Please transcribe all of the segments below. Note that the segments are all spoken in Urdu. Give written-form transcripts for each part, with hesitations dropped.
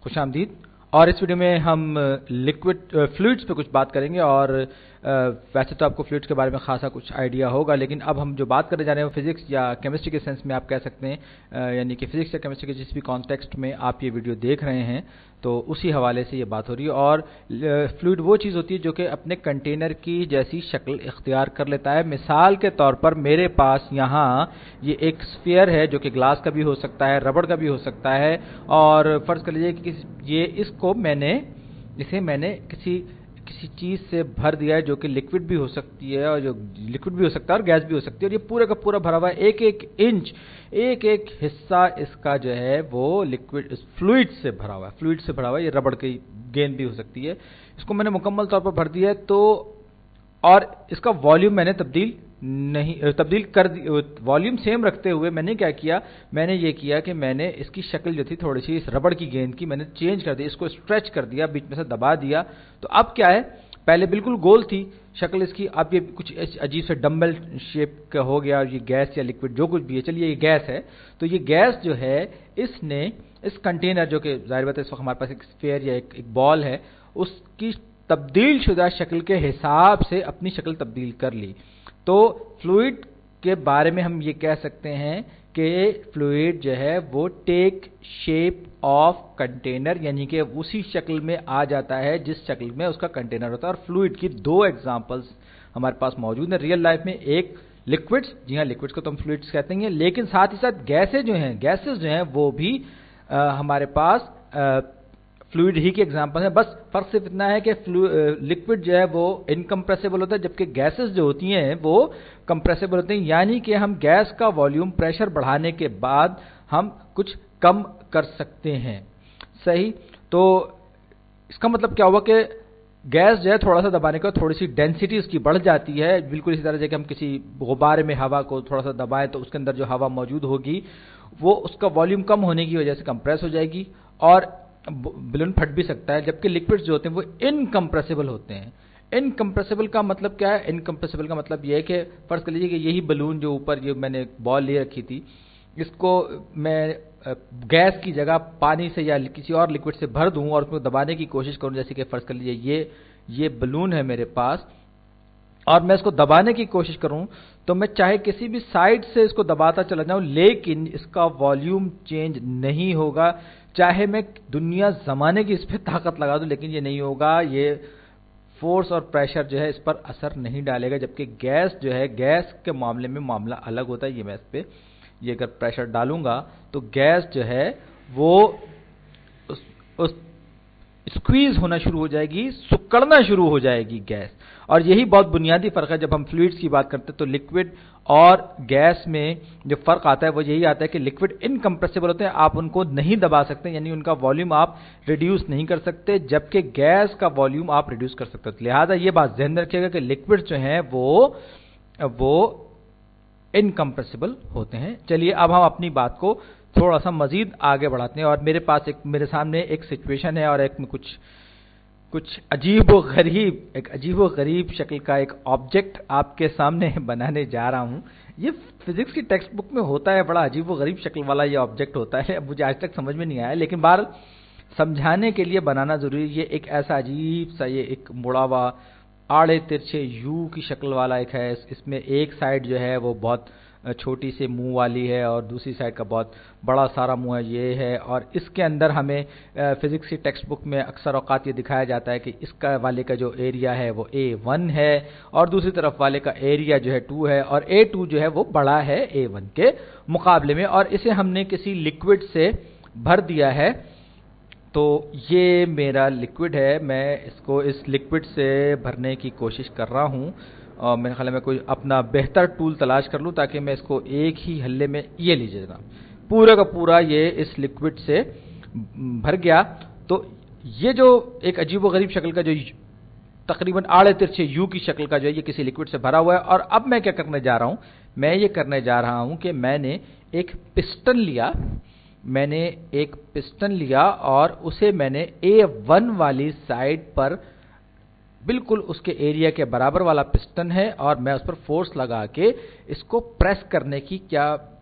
خوش آمدید. اور اس ویڈیو میں ہم لکوڈ فلوئڈز پہ کچھ بات کریں گے. اور ویسے تو آپ کو فلوئڈز کے بارے میں خاصا کچھ آئیڈیا ہوگا, لیکن اب ہم جو بات کرنے جا رہے ہیں وہ فزکس یا کیمسٹری کے سینس میں آپ کہہ سکتے ہیں, یعنی کہ فزکس یا کیمسٹری کے جس بھی کانٹیکسٹ میں آپ یہ ویڈیو دیکھ رہے ہیں تو اسی حوالے سے یہ بات ہو رہی ہے. اور فلوئڈ وہ چیز ہوتی ہے جو کہ اپنے کنٹینر کی جیسی شکل اختیار کر لیتا ہے. مثال کے طور پر میرے پاس یہاں یہ ایک اسفیئر ہے جو کہ گلاس کا بھی ہو سکتا ہے, ربڑ کا بھی ہو سکتا ہے, اور فرض کر لیجیے کہ یہ اسے میں نے کسی چیز سے بھر دیا ہے جو کہ لکوڈ بھی ہو سکتی ہے, اور جو لکوڈ بھی ہو سکتا ہے اور گیس بھی ہو سکتی ہے, اور یہ پورا کا پورا بھرا ہوا ہے. ایک ایک انچ, ایک ایک حصہ اس کا جو ہے وہ لکوڈ فلوئڈ سے بھرا ہوا ہے. فلوئڈ سے بھرا ہوا ہے. یہ ربڑ کی گیند بھی ہو سکتی ہے. اس کو میں نے مکمل طور پر بھر دیا ہے, تو اور اس کا والیوم میں نے تبدیل کر دی. والیوم سیم رکھتے ہوئے میں نے کیا کیا, میں نے یہ کیا کہ میں نے اس کی شکل جو تھی تھوڑی سی اس ربڑ کی گیند کی میں نے چینج کر دی, اس کو اسٹریچ کر دیا, بیچ میں سے دبا دیا. تو اب کیا ہے, پہلے بالکل گول تھی شکل اس کی, اب یہ کچھ عجیب سے ڈمبل شیپ کا ہو گیا. یہ گیس یا لکوڈ جو کچھ بھی ہے, چلیے یہ گیس ہے, تو یہ گیس جو ہے اس نے اس کنٹینر جو کہ ظاہر بات ہے اس وقت ہمارے پاس ایک اسفیئر یا ایک بال ہے, اس کی تبدیل شدہ شکل کے حساب سے اپنی شکل تبدیل کر لی. تو فلوئڈ کے بارے میں ہم یہ کہہ سکتے ہیں کہ فلوئڈ جو ہے وہ ٹیک شیپ آف کنٹینر, یعنی کہ اسی شکل میں آ جاتا ہے جس شکل میں اس کا کنٹینر ہوتا ہے. اور فلوئڈ کی دو ایگزامپلس ہمارے پاس موجود ہیں ریئل لائف میں. ایک لکوڈز, جی ہاں لکوڈز کو تو ہم فلوئڈز کہتے ہیں, لیکن ساتھ ہی ساتھ گیسز جو ہیں وہ بھی ہمارے پاس فلوئڈ ہی کی ایگزامپل ہیں. بس فرق صرف اتنا ہے کہ لکوڈ جو ہے وہ انکمپریسیبل ہوتا ہے, جبکہ گیسز جو ہوتی ہیں وہ کمپریسیبل ہوتے ہیں. یعنی کہ ہم گیس کا والیوم پریشر بڑھانے کے بعد ہم کچھ کم کر سکتے ہیں. صحیح. تو اس کا مطلب کیا ہوا کہ گیس جو ہے تھوڑا سا دبانے کے بعد تھوڑی سی ڈینسٹی اس کی بڑھ جاتی ہے. بالکل اسی طرح سے کہ ہم کسی غبارے میں ہوا کو تھوڑا سا دبائیں تو اس کے اندر جو ہوا موجود ہوگی وہ اس کا والیوم کم ہونے کی وجہ سے کمپریس ہو جائے گی اور بلون پھٹ بھی سکتا ہے. جبکہ لکوڈز جو ہوتے ہیں وہ انکمپریسیبل ہوتے ہیں. انکمپریسیبل کا مطلب کیا ہے؟ انکمپریسیبل کا مطلب یہ ہے کہ فرض کر لیجیے کہ یہی بلون جو اوپر یہ میں نے بال لے رکھی تھی, اس کو میں گیس کی جگہ پانی سے یا کسی اور لکوڈ سے بھر دوں اور اس کو دبانے کی کوشش کروں. جیسے کہ فرض کر لیجیے یہ بلون ہے میرے پاس اور میں اس کو دبانے کی کوشش کروں, تو میں چاہے کسی بھی سائڈ سے اس کو دباتا چلا جاؤں لیکن اس کا والیوم چینج نہیں ہوگا. چاہے میں دنیا زمانے کی اس پہ طاقت لگا دوں لیکن یہ نہیں ہوگا. یہ فورس اور پریشر جو ہے اس پر اثر نہیں ڈالے گا. جبکہ گیس جو ہے, گیس کے معاملے میں معاملہ الگ ہوتا ہے. یہ میں اس پہ یہ اگر پریشر ڈالوں گا تو گیس جو ہے وہ اسکویز ہونا شروع ہو جائے گی, سکڑنا شروع ہو جائے گی گیس. اور یہی بہت بنیادی فرق ہے جب ہم فلوئڈز کی بات کرتے ہیں. تو لکوڈ اور گیس میں جو فرق آتا ہے وہ یہی آتا ہے کہ لکوڈ انکمپریسیبل ہوتے ہیں, آپ ان کو نہیں دبا سکتے, یعنی ان کا والیوم آپ ریڈیوس نہیں کر سکتے, جبکہ گیس کا والیوم آپ ریڈیوس کر سکتے. لہذا یہ بات ذہن میں رکھیے گا کہ لکوڈ جو ہیں وہ انکمپریسیبل ہوتے ہیں. چلیے اب ہم اپنی بات کو تھوڑا سا مزید آگے بڑھاتے ہیں. اور میرے سامنے ایک سچویشن ہے اور ایک میں کچھ عجیب و غریب شکل کا ایک آبجیکٹ آپ کے سامنے بنانے جا رہا ہوں. یہ فزکس کی ٹیکسٹ بک میں ہوتا ہے, بڑا عجیب و غریب شکل والا یہ آبجیکٹ ہوتا ہے. مجھے آج تک سمجھ میں نہیں آیا, لیکن بہرحال سمجھانے کے لیے بنانا ضروری. یہ ایک ایسا عجیب سا یہ ایک مڑا ہوا آڑے ترچھے یو کی شکل والا ایک ہے. اس میں ایک سائڈ جو ہے وہ بہت چھوٹی سے منہ والی ہے اور دوسری سائڈ کا بہت بڑا سارا منہ ہے یہ ہے. اور اس کے اندر ہمیں فزکس کی ٹیکسٹ بک میں اکثر اوقات یہ دکھایا جاتا ہے کہ اس کا والے کا جو ایریا ہے وہ A1 ہے اور دوسری طرف والے کا ایریا جو ہے 2 ہے, اور A2 جو ہے وہ بڑا ہے A1 کے مقابلے میں. اور اسے ہم نے کسی لکوڈ سے بھر دیا ہے. تو یہ میرا لکوڈ ہے, میں اس کو اس لکوڈ سے بھرنے کی کوشش کر رہا ہوں. اور میرے خیال میں کوئی اپنا بہتر ٹول تلاش کر لوں تاکہ میں اس کو ایک ہی ہلے میں, یہ لیجیے جناب, پورا کا پورا یہ اس لکوڈ سے بھر گیا. تو یہ جو ایک عجیب و غریب شکل کا جو تقریباً آڑے ترچھے یو کی شکل کا جو ہے یہ کسی لکوڈ سے بھرا ہوا ہے. اور اب میں کیا کرنے جا رہا ہوں, میں یہ کرنے جا رہا ہوں کہ میں نے ایک پسٹن لیا اور اسے میں نے A1 والی سائڈ پر بالکل اس کے ایریا کے برابر والا پسٹن ہے اور میں اس پر فورس لگا کے اس کو پریس کرنے کی کیا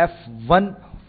F1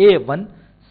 A1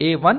A1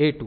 A2।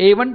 A1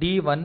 D1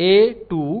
A2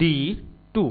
D2।